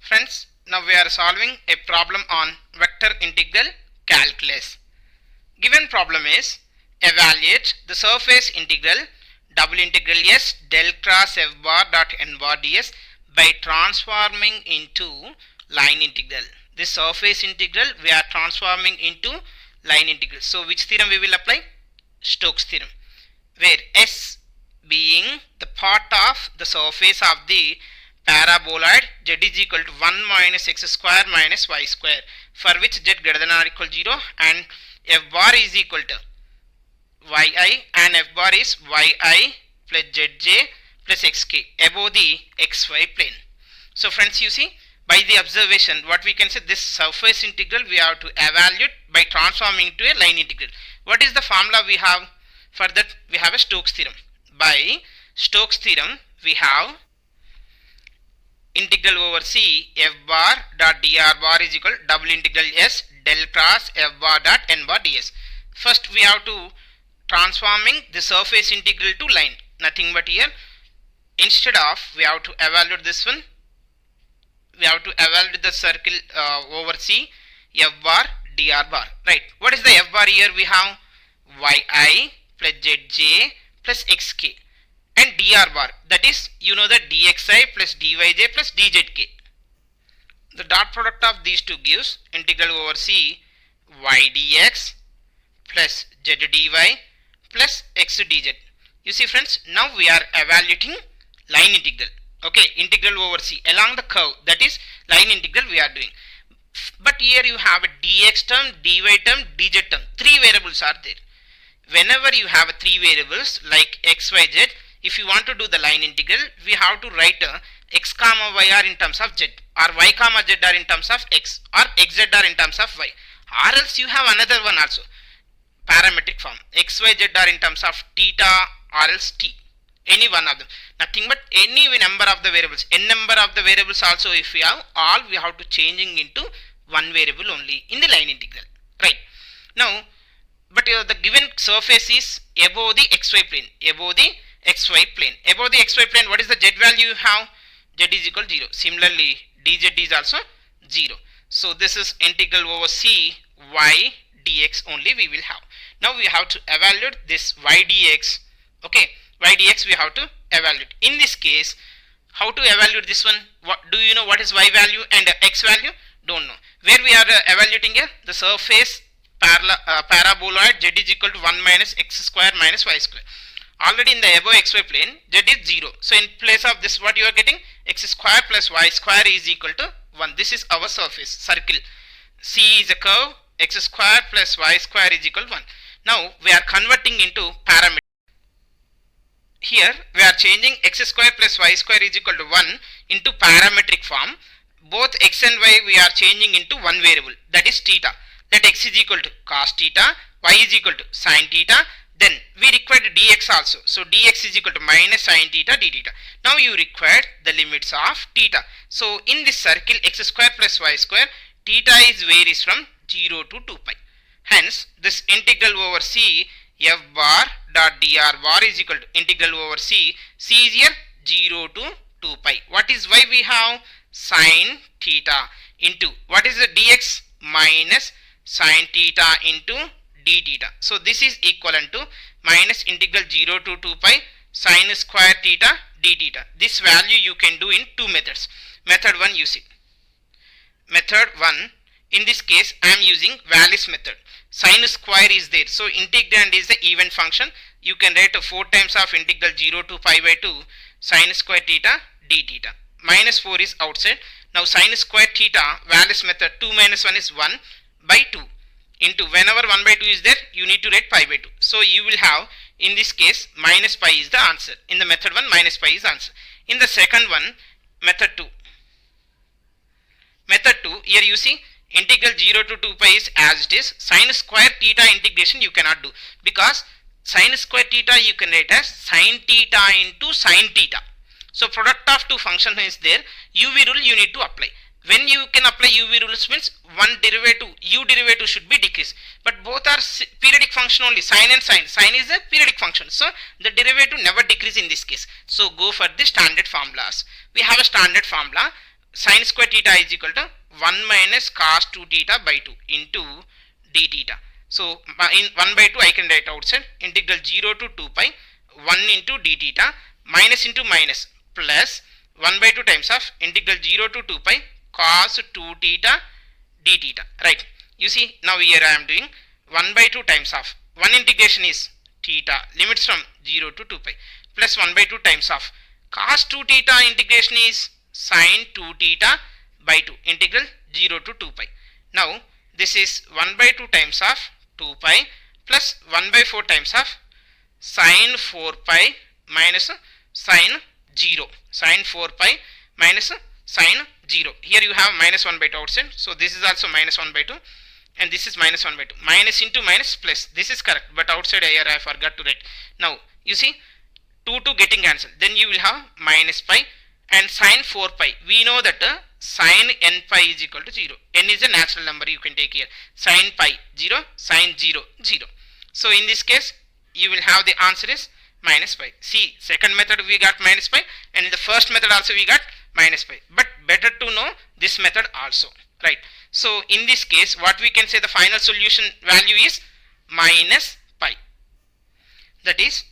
Friends, now we are solving a problem on vector integral calculus. Given problem is evaluate the surface integral double integral s del cross f bar dot n bar ds by transforming into line integral. This surface integral we are transforming into line integral. So which theorem we will apply? Stokes theorem, where s being the part of the surface of the paraboloid z is equal to 1 minus x square minus y square, for which z greater than or equal to 0 and f bar is equal to yi and f bar is yi plus zj plus xk above the xy plane. So friends, you see, by the observation what we can say, this surface integral we have to evaluate by transforming to a line integral. What is the formula we have? For that we have a Stokes theorem. By Stokes theorem we have integral over c f bar dot dr bar is equal to double integral s del cross f bar dot n bar ds. First we have to transforming the surface integral to line, nothing but here, instead of we have to evaluate this one, we have to evaluate the circle over c f bar dr bar, right? What is the f bar here? We have yi plus zj plus xk, and dr bar, that is, you know, the dxi plus dyj plus dzk. The dot product of these two gives integral over c y dx plus z dy plus x dz. You see friends, now we are evaluating line integral. Okay, integral over c along the curve, that is line integral we are doing. But here you have a dx term, dy term, dz term. Three variables are there. Whenever you have three variables like x, y, z, if you want to do the line integral, we have to write x comma y are in terms of z, or y comma z are in terms of x, or xz are in terms of y. Or else you have another one also, parametric form, x, y, z are in terms of theta or else t, any one of them, nothing but any number of the variables, n number of the variables also if we have, all we have to changing into one variable only in the line integral, right? Now, but the given surface is above the xy plane, above the xy plane, above the xy plane, what is the z value you have? Z is equal to 0. Similarly, dz is also 0. So this is integral over c y dx only we will have. Now we have to evaluate this y dx. Okay, y dx we have to evaluate. In this case, how to evaluate this one? What do you know? What is y value and x value? Don't know. Where we are evaluating here, the surface paraboloid z is equal to 1 minus x square minus y square. Already in the above xy plane, z is 0. So in place of this, what you are getting? X square plus y square is equal to 1. This is our surface circle. C is a curve. X square plus y square is equal to 1. Now we are converting into parameter. Here we are changing x square plus y square is equal to 1 into parametric form. Both x and y we are changing into one variable, that is theta. Let x is equal to cos theta, y is equal to sin theta. Then we require dx also. So dx is equal to minus sin theta d theta. Now you require the limits of theta. So in this circle x square plus y square, theta is varies from 0 to 2 pi. Hence this integral over c f bar dot dr bar is equal to integral over c. C is here 0 to 2 pi. What is y we have? Sin theta into, what is the dx? Minus sin theta into d theta. So this is equivalent to minus integral 0 to 2 pi sin square theta d theta. This value you can do in two methods. Method 1, you see. Method 1, in this case I am using Wallis method. Sin square is there. So integrand is the even function. You can write 4 times of integral 0 to pi by 2 sin square theta d theta. Minus 4 is outside. Now sin square theta, Wallis method, 2 minus 1 is 1 by 2. Into whenever 1 by 2 is there, you need to write pi by 2. So you will have, in this case, minus pi is the answer. In the method 1, minus pi is the answer. In the second one, method 2. Method 2, here you see, integral 0 to 2 pi is as it is. Sin square theta integration you cannot do, because sin square theta you can write as sin theta into sin theta. So product of two function is there. UV rule you need to apply. When you can apply UV rules means one derivative, u derivative should be decreased. But both are periodic function only, sine and sine. Sine is a periodic function. So the derivative never decrease in this case. So go for the standard formulas. We have a standard formula. sin square theta is equal to 1 minus cos 2 theta by 2 into d theta. So in 1 by 2 I can write outside integral 0 to 2 pi 1 into d theta minus into minus plus 1 by 2 times of integral 0 to 2 pi cos 2 theta d theta. Right. You see, now here I am doing 1 by 2 times of 1 integration is theta, limits from 0 to 2 pi, plus 1 by 2 times of cos 2 theta integration is sin 2 theta by 2, integral 0 to 2 pi. Now this is 1 by 2 times of 2 pi plus 1 by 4 times of sin 4 pi minus sin 0, sin 4 pi minus sin 0. Here you have minus 1 by 2 outside, so this is also minus 1 by 2 and this is minus 1 by 2. Minus into minus plus, this is correct, but outside here I forgot to write. Now you see 2 getting cancelled, then you will have minus pi and sin 4 pi. We know that sin n pi is equal to 0. N is a natural number, you can take here. Sin pi 0, sin 0, 0. So in this case you will have the answer is minus pi. See, second method we got minus pi and in the first method also we got minus pi. But better to know this method also. Right. So in this case what we can say, the final solution value is minus pi. That is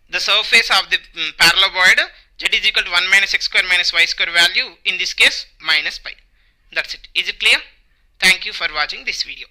the surface of the paraboloid z is equal to 1 minus x square minus y square value, in this case minus pi. That's it. Is it clear? Thank you for watching this video.